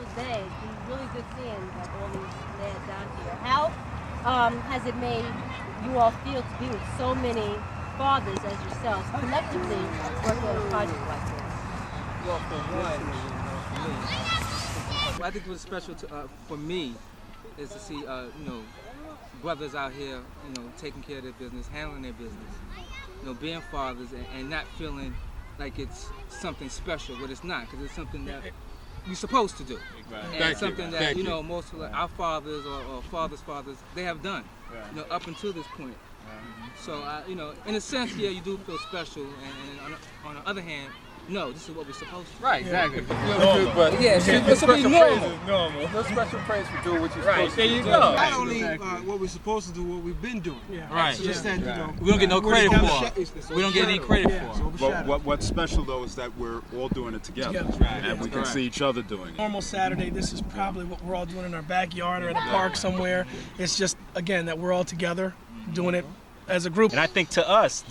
special day. It's been really good seeing like all these dads out here. How has it made you all feel to be with so many fathers as yourselves collectively working on a project like this? Well, for one, for me, I think what's special for me is to see, brothers out here, taking care of their business, handling their business, being fathers and not feeling like it's something special, but it's not, because it's something that we're supposed to do. Right. And something that, most of our fathers or fathers' fathers, they have done, up until this point. So, in a sense, yeah, you do feel special, and on the other hand, no, this is what we're supposed to do. Right, exactly. Good, but yeah, it's supposed to be normal. No special praise for doing what you're Right, supposed there to you do. go. Not only what we're supposed to do, what we've been doing. Right. It's just that, We don't get no credit for it. We don't get any credit It's for it. overshadowed. What's special though is that we're all doing it together, Right. and we can see each other doing it. Normal Saturday, this is probably what we're all doing in our backyard or in a park somewhere. It's just, again, that we're all together doing it as a group. And I think to us,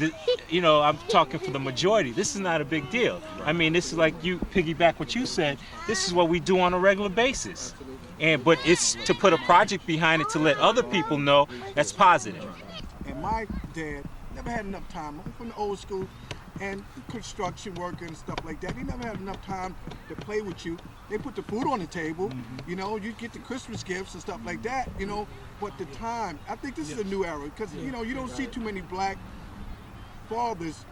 I'm talking for the majority, this is not a big deal. I mean, this is like you piggyback what you said, this is what we do on a regular basis. But it's to put a project behind it to let other people know that's positive. And my dad never had enough time. I'm from the old school, and construction worker and stuff like that. He never had enough time to play with you. They put the food on the table, you get the Christmas gifts and stuff like that, But the time, I think this is a new era, because, you don't see too many black fathers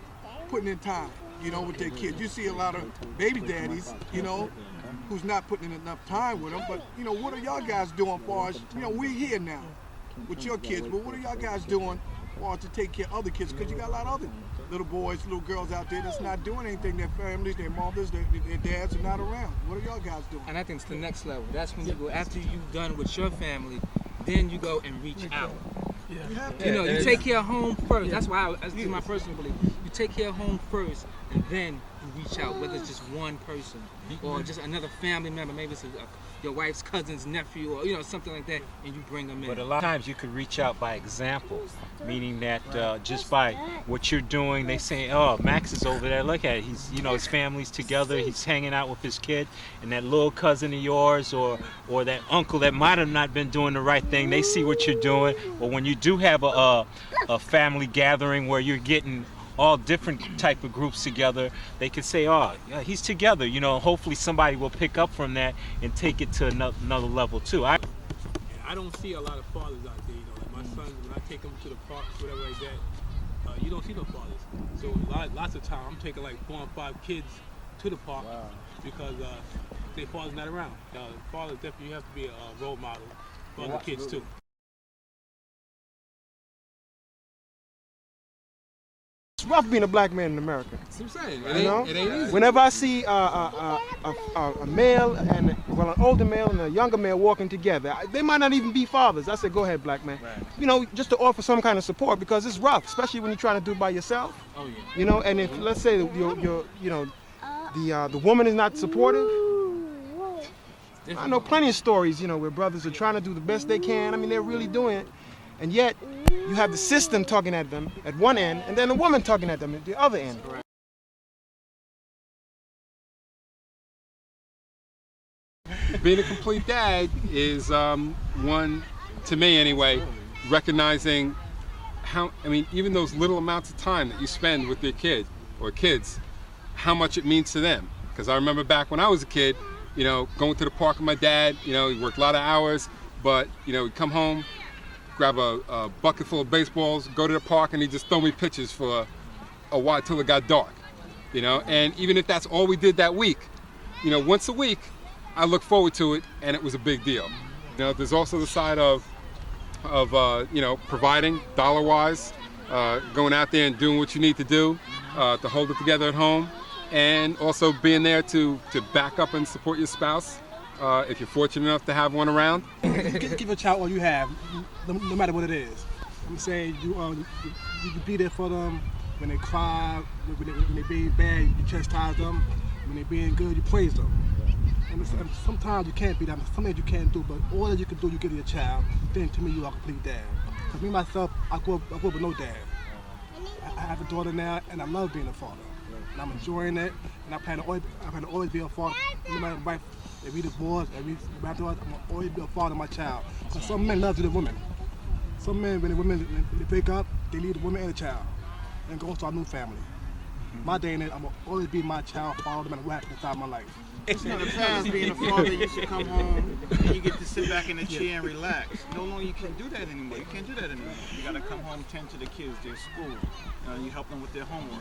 putting in time, with their kids. You see a lot of baby daddies, who's not putting in enough time with them. But, what are y'all guys doing for us? We're here now with your kids, but what are y'all guys doing for us to take care of other kids? Because you got a lot of other little boys, little girls out there that's not doing anything. Their families, their mothers, their dads are not around. What are y'all guys doing? And I think it's the next level. That's when you go, after you've done with your family, then you go and reach out. You have to. You take care of home first. That's why, this is my personal belief. You take care of home first, and then you reach out, whether it's just one person or just another family member, maybe it's your wife's cousin's nephew, or something like that, and you bring them in. But a lot of times you could reach out by example, meaning that just by what you're doing, they say, oh, Max is over there, look at it. He's, his family's together, he's hanging out with his kid, and that little cousin of yours or that uncle that might have not been doing the right thing, they see what you're doing. Or when you do have a family gathering where you're getting all different type of groups together, they can say, oh, yeah, he's together, hopefully somebody will pick up from that and take it to another level too. I don't see a lot of fathers out there, like my sons, when I take them to the park, whatever like that, you don't see no fathers. So lots of time, I'm taking like 4 or 5 kids to the park because their father's not around. Fathers definitely, you have to be a role model for other kids too. It's rough being a black man in America. That's what I'm saying. It ain't easy. Whenever I see a male and an older male and a younger male walking together, they might not even be fathers. I say, go ahead, black man. Right. Just to offer some kind of support, because it's rough, especially when you're trying to do it by yourself. Oh yeah. And if let's say the woman is not supportive. I know plenty of stories, where brothers are trying to do the best they can. I mean, they're really doing it, and yet you have the system talking at them at one end, and then the woman talking at them at the other end. Being a complete dad is one, to me anyway, recognizing even those little amounts of time that you spend with your kid or kids, how much it means to them. Because I remember back when I was a kid, going to the park with my dad, he worked a lot of hours, but, he'd come home, grab a bucket full of baseballs, go to the park, and he'd just throw me pitches for a while till it got dark, And even if that's all we did that week, once a week, I look forward to it, and it was a big deal. There's also the side of providing dollar-wise, going out there and doing what you need to do to hold it together at home, and also being there to back up and support your spouse if you're fortunate enough to have one around. Give a child all you have, no matter what it is. I'm saying you be there for them when they cry, when they being bad, you chastise them. When they being good, you praise them. And sometimes you can't be that. Some things you can't do, but all that you can do, you give to your child. Then to me, you are a complete dad. Because me myself, I grew up with no dad. I have a daughter now, and I love being a father. And I'm enjoying it, and I plan to always be a father, no matter my wife if we divorce, if we afterwards, I'm gonna always be a father to my child. Because some men love the women. Some men, when the women they break up, they leave the woman and the child and go start a new family. My day in it, I'm gonna always be my child father no matter what happens inside my life. It's not a past being a father. You should come home and you get to sit back in the chair and relax. No longer you can't do that anymore. You can't do that anymore. You gotta come home, tend to the kids, their school. You help them with their homework.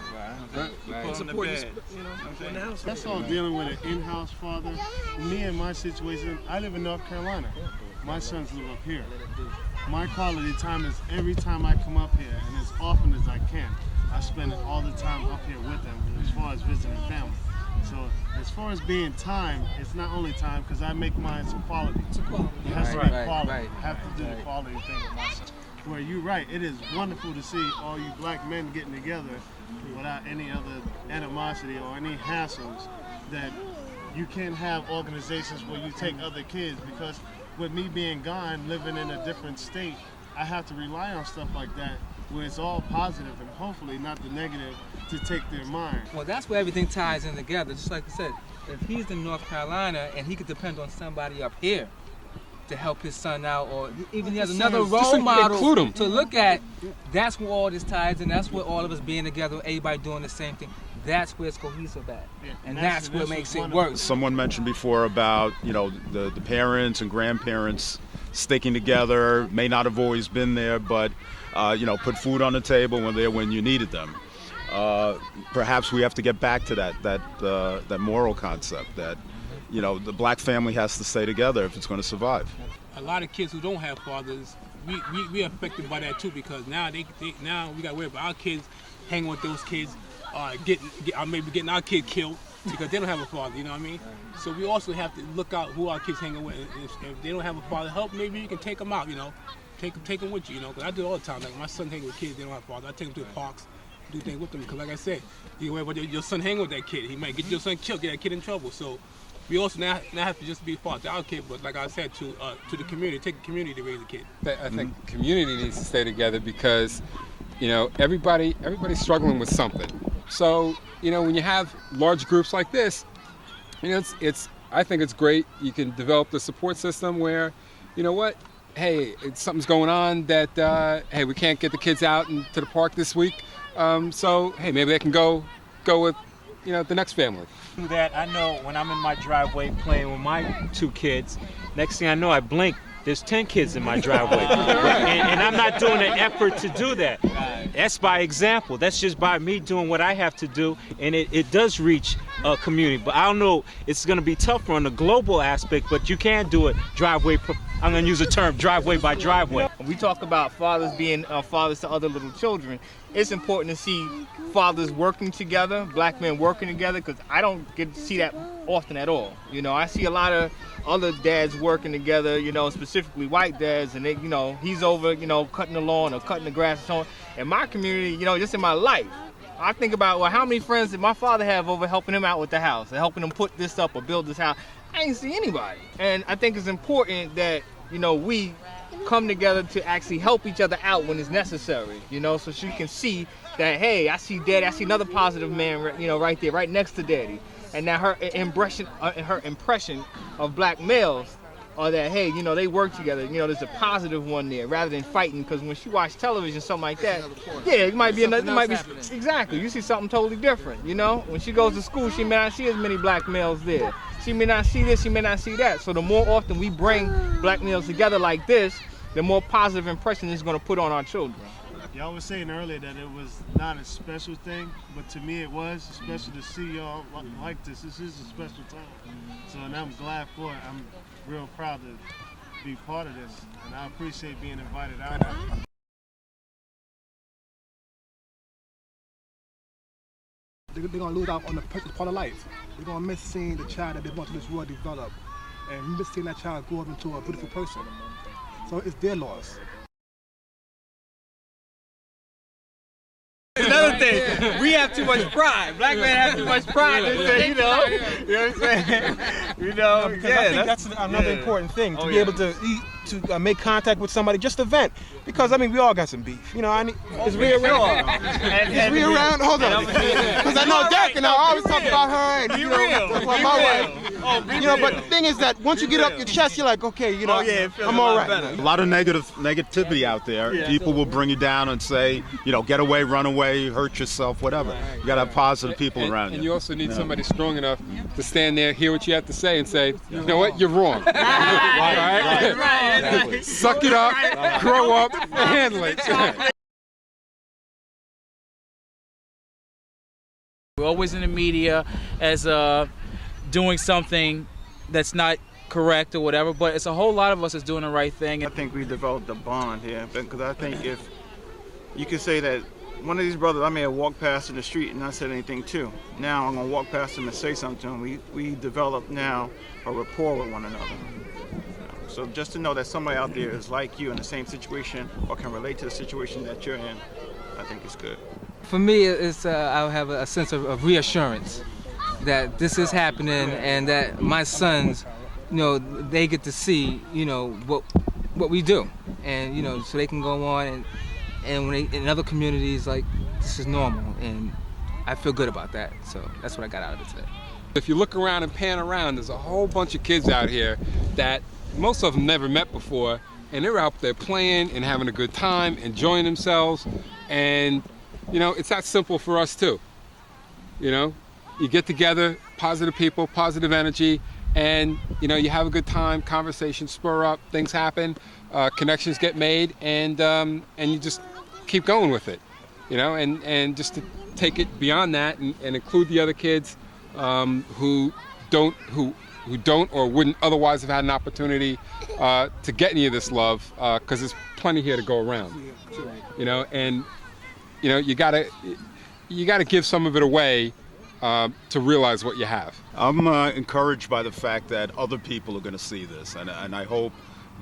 You put them to bed. That's all dealing with an in-house father. Me and my situation, I live in North Carolina. My sons live up here. My quality time is every time I come up here, and as often as I can, I spend all the time up here with them as far as visiting family. So as far as being time, it's not only time because I make mine some quality. It's a quality. It has to be quality. I have to do the quality thing with my son. Where you're right, it is wonderful to see all you black men getting together without any other animosity or any hassles. That you can have organizations where you take other kids, because with me being gone, living in a different state, I have to rely on stuff like that where it's all positive and hopefully not the negative to take their mind. Well, that's where everything ties in together. Just like I said, if he's in North Carolina and he could depend on somebody up here to help his son out, or even he has another role model to look at, that's where all this ties in. That's where all of us being together, everybody doing the same thing. That's where it's cohesive at, and that's what makes it work. Someone mentioned before about, you know, the parents and grandparents sticking together, may not have always been there, but you know, put food on the table when you needed them. Perhaps we have to get back to that moral concept that, you know, the black family has to stay together if it's going to survive. A lot of kids who don't have fathers, we are affected by that too, because now now we got to worry about our kids hanging with those kids, maybe getting our kid killed because they don't have a father. You know what I mean? So we also have to look out who our kids hanging with. If they don't have a father, help, maybe you can take them out. You know, take them with you. You know, because I do it all the time. Like my son hanging with kids, they don't have a father. I take them to the parks, do things with them. Because like I said, you worry about your son hanging with that kid. He might get your son killed, get that kid in trouble. So we also now have to just be a father to our kid, but like I said, to the community, take the community to raise a kid. I think community needs to stay together because, you know, everybody's struggling with something. So, you know, when you have large groups like this, you know, I think it's great. You can develop the support system where, you know what, hey, something's going on that, hey, we can't get the kids out to the park this week. So, hey, maybe they can go with, you know, the next family. That I know when I'm in my driveway playing with my 2 kids, next thing I know, I blink, there's 10 kids in my driveway. and I'm not doing an effort to do that. That's by example. That's just by me doing what I have to do, and it does reach a community. But I don't know, it's going to be tougher on the global aspect, but you can do it driveway. I'm going to use the term driveway by driveway. When we talk about fathers being fathers to other little children, it's important to see fathers working together, black men working together, because I don't get to see that often at all. You know, I see a lot of other dads working together, you know, specifically white dads, and they, you know, he's over, you know, cutting the lawn or cutting the grass and so on. In my community, you know, just in my life, I think about, well, how many friends did my father have over helping him out with the house and helping him put this up or build this house? I ain't see anybody. And I think it's important that, you know, we come together to actually help each other out when it's necessary, you know, so she can see that, hey, I see daddy, I see another positive man, you know, right there, right next to daddy. And now her impression of black males are that, hey, you know, they work together, you know, there's a positive one there rather than fighting, because when she watch television, something like that, yeah, it might be another, exactly, you see something totally different, you know? When she goes to school, she may not see as many black males there. She may not see this, she may not see that. So the more often we bring black males together like this, the more positive impression it's going to put on our children. Y'all was saying earlier that it was not a special thing, but to me it was special to see y'all like this. This is a special time. So, and I'm glad for it. I'm real proud to be part of this, and I appreciate being invited out. They're going to lose out on the part of life. They're going to miss seeing the child that they want to this world develop, and miss seeing that child grow up into a beautiful person. So it's their loss. Another thing, we have too much pride. Black men have too much pride to say, you know what I'm saying? You know, because I think that's another important thing, to be able to make contact with somebody, just to vent. Because, I mean, we all got some beef. You know, is we around? Is we around? Hold on. Because I know Derek and I always talk about her and, you know, talk about my wife. You know, but the thing is that once you get up your chest, you're like, okay, you know, I'm all right. A lot of negativity out there. Yeah. People will bring you down and say, you know, get away, run away, hurt yourself, whatever. You got to have positive people around you. And you also need somebody strong enough to stand there, hear what you have to say, and say, you know what, you're wrong. Right. Suck it up, grow up, and handle it. We're always in the media as doing something that's not correct or whatever, but it's a whole lot of us that's doing the right thing. I think we developed a bond here, because I think if you could say that one of these brothers I may have walked past in the street and not said anything to, now I'm going to walk past him and say something to him. We develop now a rapport with one another. So just to know that somebody out there is like you in the same situation or can relate to the situation that you're in, I think it's good. For me, it's I have a sense of reassurance that this is happening and that my sons, you know, they get to see, you know, what we do, and you know, so they can go on and when they in other communities, like, this is normal, and I feel good about that. So that's what I got out of it today. If you look around and pan around, there's a whole bunch of kids out here that most of them never met before, and they're out there playing and having a good time, enjoying themselves, and you know, it's that simple for us too. You know, you get together, positive people, positive energy, and you know, you have a good time, conversations spur up, things happen, connections get made, and you just keep going with it. You know, and just to take it beyond that and include the other kids who don't or wouldn't otherwise have had an opportunity to get any of this love, because there's plenty here to go around. You know, and you know, you gotta give some of it away to realize what you have. I'm encouraged by the fact that other people are going to see this, and I hope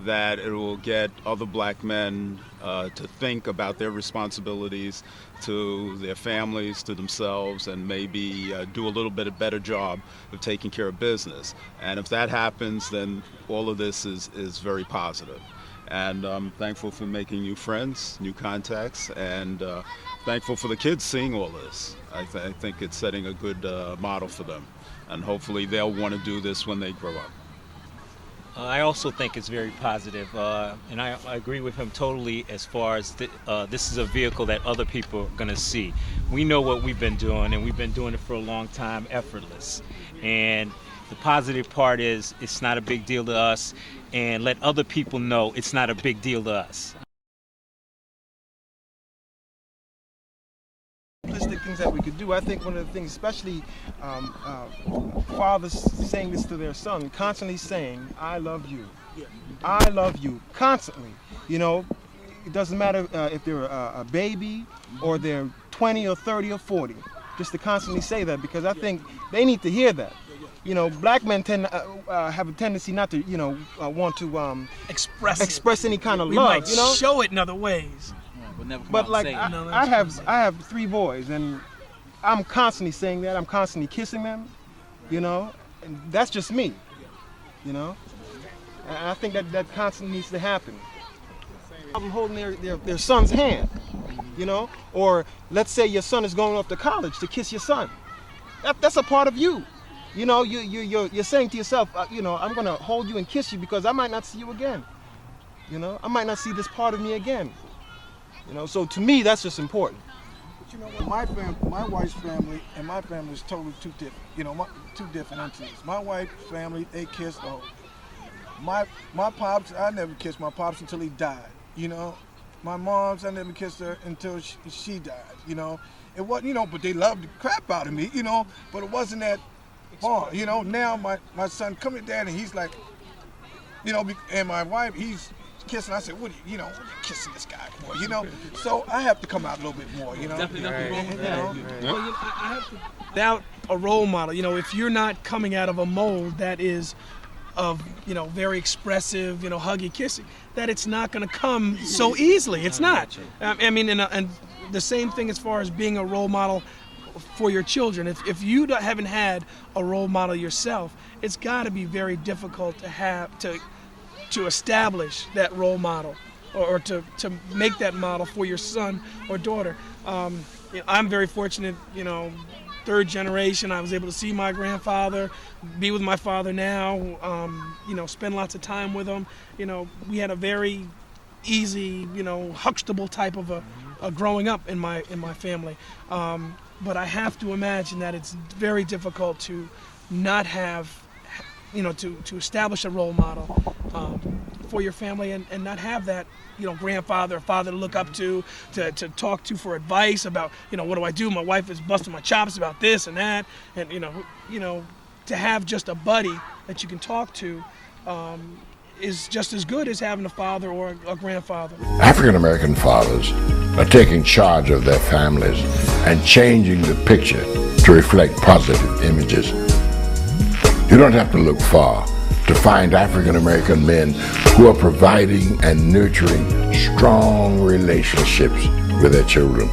that it will get other black men to think about their responsibilities to their families, to themselves, and maybe do a little bit of better job of taking care of business. And if that happens, then all of this is very positive. And I'm thankful for making new friends, new contacts, and thankful for the kids seeing all this. I think it's setting a good model for them, and hopefully they'll want to do this when they grow up. I also think it's very positive, and I agree with him totally as far as this is a vehicle that other people are going to see. We know what we've been doing, and we've been doing it for a long time, effortless. And the positive part is it's not a big deal to us, and let other people know it's not a big deal to us. Simplistic things that we could do. I think one of the things, especially fathers saying this to their son, constantly saying, I love you. I love you, constantly. You know, it doesn't matter if they're a baby or they're 20 or 30 or 40, just to constantly say that, because I think they need to hear that. You know, black men tend to have a tendency not to, you know, want to express any kind of love. We might you know, show it in other ways. But like I have 3 boys, and I'm constantly saying that. I'm constantly kissing them, you know, and that's just me, you know. And I think that constantly needs to happen. I'm holding their son's hand, you know, or let's say your son is going off to college, to kiss your son. That's a part of you. You know, you're saying to yourself, you know, I'm gonna hold you and kiss you because I might not see you again. You know, I might not see this part of me again. You know, so to me, that's just important. But you know what, my wife's family and my family is totally two different. You know, two different entities. My wife's family, they kissed. My pops, I never kissed my pops until he died. You know, my mom's, I never kissed her until she died. You know, it wasn't, you know, but they loved the crap out of me. You know, but it wasn't that bond. You know, now my son come to dad and he's like, you know, and my wife, he's kissing. I said, what are you know, what are you kissing this guy for? You know, so I have to come out a little bit more. You know, I have to. Without a role model, you know, if you're not coming out of a mold that is of, you know, very expressive, you know, huggy, kissing, that it's not going to come so easily. It's not. I mean, and the same thing as far as being a role model for your children. If you haven't had a role model yourself, it's got to be very difficult to have to establish that role model or to make that model for your son or daughter. You know, I'm very fortunate, you know, third generation. I was able to see my grandfather, be with my father now, spend lots of time with him. We had a very easy, Huxtable type of a growing up in my family. But I have to imagine that it's very difficult to not have, to establish a role model for your family and not have that, grandfather or father to look up to talk to for advice about, what do I do? My wife is busting my chops about this and that. And, to have just a buddy that you can talk to is just as good as having a father or a grandfather. African American fathers are taking charge of their families and changing the picture to reflect positive images. You don't have to look far to find African American men who are providing and nurturing strong relationships with their children.